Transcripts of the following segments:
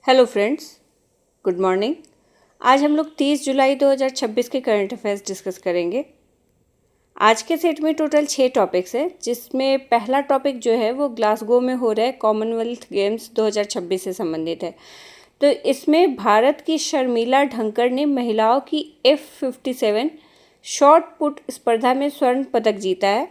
Hello friends, good morning. आज हम लोग 30 जुलाई 2026 के करंट अफेयर्स डिस्कस करेंगे। आज के सेट में टोटल 6 टॉपिक्स हैं, जिसमें पहला टॉपिक जो है वो ग्लासगो में हो रहा है कॉमनवेल्थ गेम्स 2026 से संबंधित है। तो इसमें भारत की शर्मिला ढंकर ने महिलाओं की F57 शॉर्ट पुट स्पर्धा में स्वर्ण पदक जीता है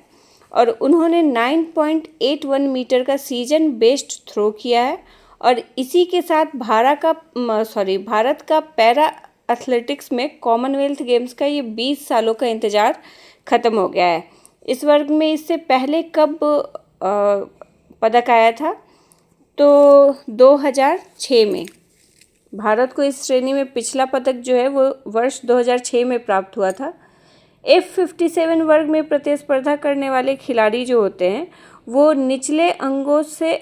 और उन्होंने 9.81 मीटर का सीजन बेस्ड थ्रो किया है और इसी के साथ भारत का पैरा एथलेटिक्स में कॉमनवेल्थ गेम्स का ये 20 सालों का इंतज़ार ख़त्म हो गया है। इस वर्ग में इससे पहले कब पदक आया था? तो 2006 में भारत को इस श्रेणी में पिछला पदक जो है वो वर्ष 2006 में प्राप्त हुआ था। F57 वर्ग में प्रतिस्पर्धा करने वाले खिलाड़ी जो होते हैं वो निचले अंगों से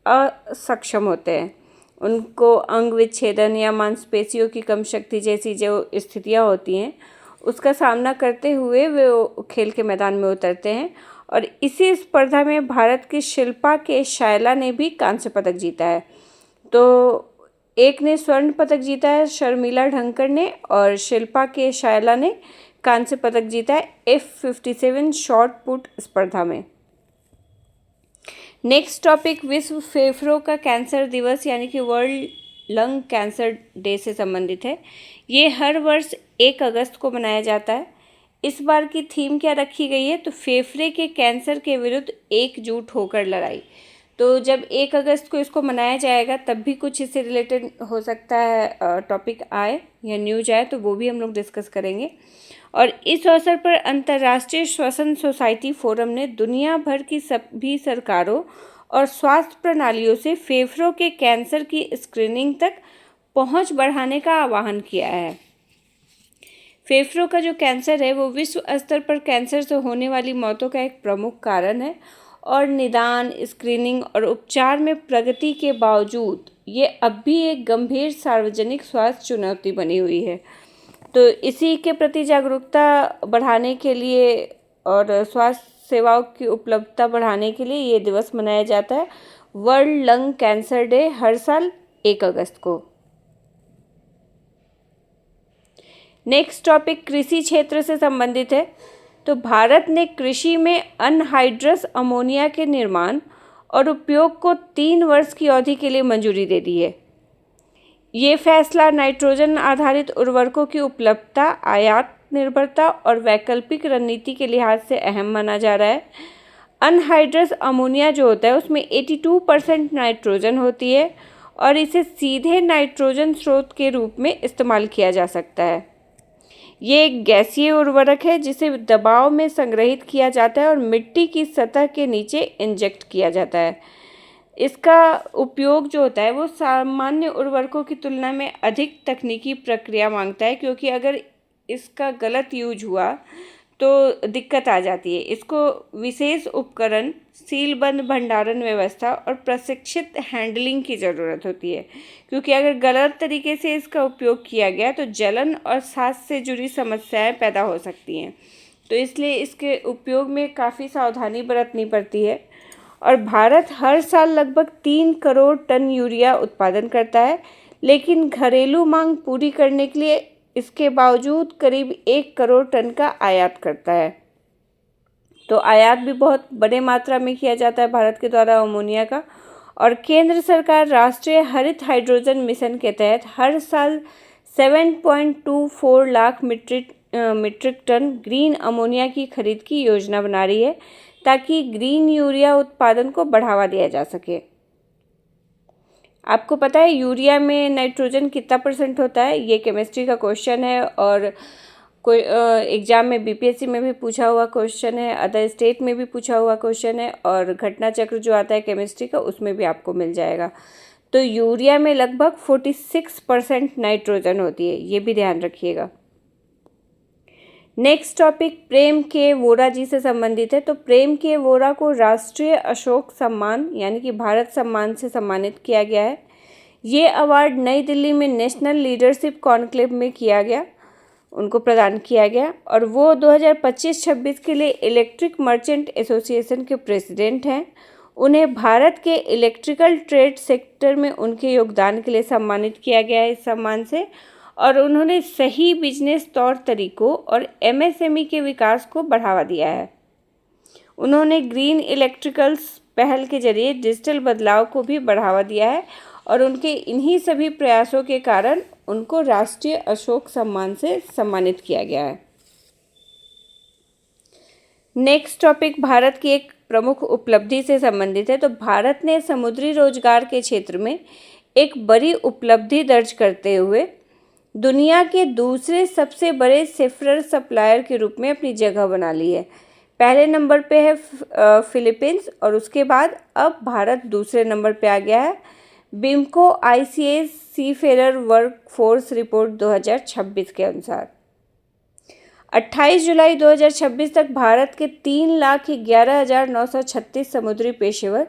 असक्षम होते हैं। उनको अंग विच्छेदन या मांसपेशियों की कम शक्ति जैसी जो स्थितियां होती हैं उसका सामना करते हुए वे खेल के मैदान में उतरते हैं और इसी स्पर्धा में भारत की शिल्पा के शायला ने भी कांस्य पदक जीता है। तो एक ने स्वर्ण पदक जीता है शर्मिला ढंकर ने, और शिल्पा के शायला ने कांस्य पदक जीता है F57 शॉर्ट पुट स्पर्धा में। नेक्स्ट टॉपिक विश्व फेफड़ों का कैंसर दिवस यानी कि वर्ल्ड लंग कैंसर डे से संबंधित है। ये हर वर्ष 1 अगस्त को मनाया जाता है। इस बार की थीम क्या रखी गई है? तो फेफड़े के कैंसर के विरुद्ध एकजुट होकर लड़ाई। तो जब 1 अगस्त को इसको मनाया जाएगा तब भी कुछ इससे रिलेटेड हो सकता है टॉपिक आए या न्यूज आए, तो वो भी हम लोग डिस्कस करेंगे। और इस अवसर पर अंतर्राष्ट्रीय श्वसन सोसाइटी फोरम ने दुनिया भर की सभी सरकारों और स्वास्थ्य प्रणालियों से फेफड़ों के कैंसर की स्क्रीनिंग तक पहुंच बढ़ाने का आह्वान किया है। फेफड़ों का जो कैंसर है वो विश्व स्तर पर कैंसर से होने वाली मौतों का एक प्रमुख कारण है और निदान, स्क्रीनिंग और उपचार में प्रगति के बावजूद ये अब भी एक गंभीर सार्वजनिक स्वास्थ्य चुनौती बनी हुई है। तो इसी के प्रति जागरूकता बढ़ाने के लिए और स्वास्थ्य सेवाओं की उपलब्धता बढ़ाने के लिए ये दिवस मनाया जाता है, वर्ल्ड लंग कैंसर डे, हर साल 1 अगस्त को। नेक्स्ट टॉपिक कृषि क्षेत्र से संबंधित है। तो भारत ने कृषि में अनहाइड्रस अमोनिया के निर्माण और उपयोग को 3 वर्ष की अवधि के लिए मंजूरी दे दी है। ये फैसला नाइट्रोजन आधारित उर्वरकों की उपलब्धता, आयात निर्भरता और वैकल्पिक रणनीति के लिहाज से अहम माना जा रहा है। अनहाइड्रस अमोनिया जो होता है उसमें 82% नाइट्रोजन होती है और इसे सीधे नाइट्रोजन स्रोत के रूप में इस्तेमाल किया जा सकता है। ये एक गैसीय उर्वरक है जिसे दबाव में संग्रहित किया जाता है और मिट्टी की सतह के नीचे इंजेक्ट किया जाता है। इसका उपयोग जो होता है वो सामान्य उर्वरकों की तुलना में अधिक तकनीकी प्रक्रिया मांगता है, क्योंकि अगर इसका गलत यूज हुआ तो दिक्कत आ जाती है। इसको विशेष उपकरण, सीलबंद भंडारण व्यवस्था और प्रशिक्षित हैंडलिंग की ज़रूरत होती है, क्योंकि अगर गलत तरीके से इसका उपयोग किया गया तो जलन और सांस से जुड़ी समस्याएं पैदा हो सकती हैं। तो इसलिए इसके उपयोग में काफ़ी सावधानी बरतनी पड़ती है। और भारत हर साल लगभग 3 करोड़ टन यूरिया उत्पादन करता है, लेकिन घरेलू मांग पूरी करने के लिए इसके बावजूद करीब 1 करोड़ टन का आयात करता है। तो आयात भी बहुत बड़े मात्रा में किया जाता है भारत के द्वारा अमोनिया का। और केंद्र सरकार राष्ट्रीय हरित हाइड्रोजन मिशन के तहत हर साल 7.24 lakh metric ton green ammonia की खरीद की योजना बना रही है, ताकि ग्रीन यूरिया उत्पादन को बढ़ावा दिया जा सके। आपको पता है यूरिया में नाइट्रोजन कितना % होता है? ये केमिस्ट्री का क्वेश्चन है और कोई एग्जाम में BPSC में भी पूछा हुआ क्वेश्चन है, अदर स्टेट में भी पूछा हुआ क्वेश्चन है, और घटना चक्र जो आता है केमिस्ट्री का उसमें भी आपको मिल जाएगा। तो यूरिया में लगभग 46% नाइट्रोजन होती है, ये भी ध्यान रखिएगा। नेक्स्ट टॉपिक प्रेम के वोरा जी से संबंधित है। तो प्रेम के वोरा को राष्ट्रीय अशोक सम्मान यानी कि भारत सम्मान से सम्मानित किया गया है। ये अवार्ड नई दिल्ली में नेशनल लीडरशिप कॉन्क्लेव में उनको प्रदान किया गया और वो 2025-26 के लिए इलेक्ट्रिक मर्चेंट एसोसिएशन के प्रेसिडेंट हैं। उन्हें भारत के इलेक्ट्रिकल ट्रेड सेक्टर में उनके योगदान के लिए सम्मानित किया गया है इस सम्मान से, और उन्होंने सही बिजनेस तौर तरीकों और एमएसएमई के विकास को बढ़ावा दिया है। उन्होंने ग्रीन इलेक्ट्रिकल्स पहल के जरिए डिजिटल बदलाव को भी बढ़ावा दिया है और उनके इन्हीं सभी प्रयासों के कारण उनको राष्ट्रीय अशोक सम्मान से सम्मानित किया गया है। नेक्स्ट टॉपिक भारत की एक प्रमुख उपलब्धि से संबंधित है। तो भारत ने समुद्री रोजगार के क्षेत्र में एक बड़ी उपलब्धि दर्ज करते हुए दुनिया के दूसरे सबसे बड़े सेफ्रर सप्लायर के रूप में अपनी जगह बना ली है। पहले नंबर पे है फिलीपींस और उसके बाद अब भारत दूसरे नंबर पे आ गया है बिमको ICS सीफेरर वर्कफोर्स रिपोर्ट 2026 के अनुसार। 28 जुलाई 2026 तक भारत के 3,11,936 समुद्री पेशेवर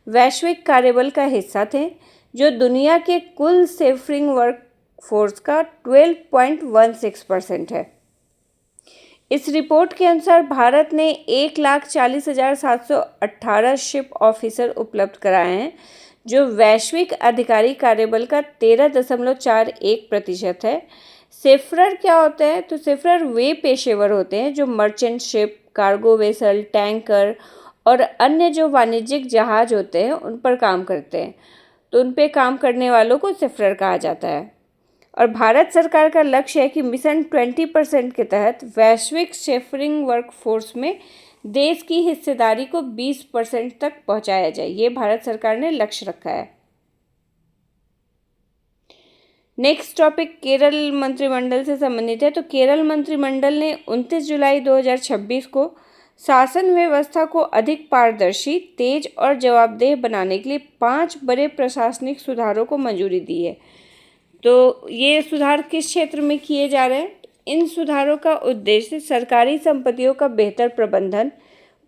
वैश्विक कार्यबल का हिस्सा थे, जो दुनिया के कुल सेफरिंग वर्कफोर्स का 12.16% है। इस रिपोर्ट के अनुसार भारत ने 1,40,718 शिप ऑफिसर उपलब्ध कराए हैं, जो वैश्विक अधिकारी कार्यबल का 13.41% है। सेफरर क्या होते हैं? तो सेफरर वे पेशेवर होते हैं जो merchant ship, cargo vessel, tanker और अन्य जो वाणिज्यिक जहाज होते हैं उन पर काम करते हैं। तो उन पे काम करने वालों को सेफरर कहा जाता है। और भारत सरकार का लक्ष्य है कि मिशन 20% के तहत वैश्विक सेफरिंग वर्कफोर्स में देश की हिस्सेदारी को 20% तक पहुंचाया जाए। ये भारत सरकार ने लक्ष्य रखा है। नेक्स्ट टॉपिक केरल मंत्रिमंडल से संबंधित है। तो केरल मंत्रिमंडल ने 29 जुलाई 2026 को शासन व्यवस्था को अधिक पारदर्शी, तेज और जवाबदेह बनाने के लिए 5 बड़े प्रशासनिक सुधारों को मंजूरी दी है। तो ये सुधार किस क्षेत्र में किए जा रहे हैं? इन सुधारों का उद्देश्य सरकारी संपत्तियों का बेहतर प्रबंधन,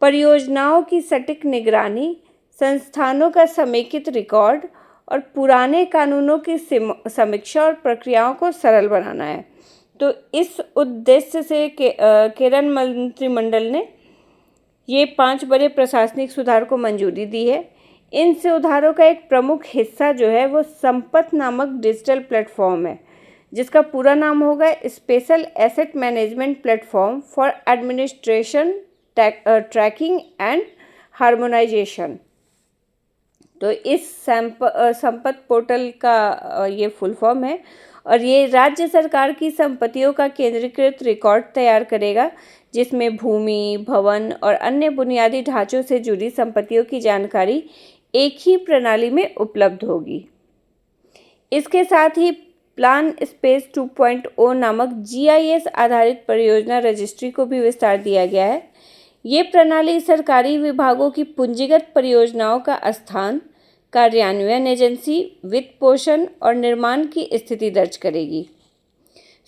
परियोजनाओं की सटीक निगरानी, संस्थानों का समेकित रिकॉर्ड और पुराने कानूनों की समीक्षा और प्रक्रियाओं को सरल बनाना है। तो इस उद्देश्य से केरल मंत्रिमंडल ने ये 5 बड़े प्रशासनिक सुधार को मंजूरी दी है। इन सुधारों का एक प्रमुख हिस्सा जो है वो संपत नामक डिजिटल प्लेटफॉर्म है, जिसका पूरा नाम होगा special asset management platform for administration tracking and harmonisation. तो इस संपत पोर्टल का ये फुल फॉर्म है और ये राज्य सरकार की संपत्तियों का केंद्रीकृत रिकॉर्ड तैयार करेगा, जिसमें भूमि, भवन और अन्य बुनियादी ढांचों से जुड़ी संपत्तियों की जानकारी एक ही प्रणाली में उपलब्ध होगी। इसके साथ ही प्लान स्पेस 2.0 नामक GIS आधारित परियोजना रजिस्ट्री को भी विस्तार दिया गया है। ये प्रणाली सरकारी विभागों की पूंजीगत परियोजनाओं का स्थान, कार्यान्वयन एजेंसी, वित्त पोषण और निर्माण की स्थिति दर्ज करेगी।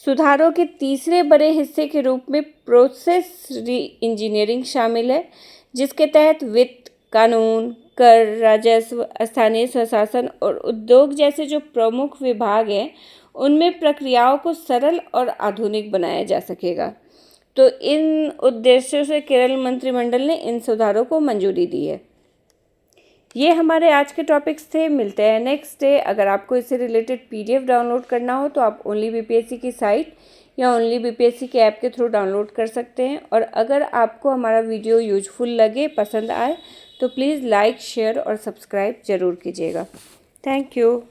सुधारों के तीसरे बड़े हिस्से के रूप में प्रोसेस री इंजीनियरिंग शामिल है, जिसके तहत वित्त, कानून, कर, राजस्व, स्थानीय स्वशासन और उद्योग जैसे जो प्रमुख विभाग हैं उनमें प्रक्रियाओं को सरल और आधुनिक बनाया जा सकेगा। तो इन उद्देश्यों से केरल मंत्रिमंडल ने इन सुधारों को मंजूरी दी है। ये हमारे आज के टॉपिक्स थे। मिलते हैं नेक्स्ट डे। अगर आपको इससे रिलेटेड PDF डाउनलोड करना हो तो आप ओनली BPSC की साइट या ओनली BPSC के ऐप के थ्रू डाउनलोड कर सकते हैं। और अगर आपको हमारा वीडियो यूजफुल लगे, पसंद आए, तो प्लीज़ लाइक, शेयर और सब्सक्राइब ज़रूर कीजिएगा। Thank you.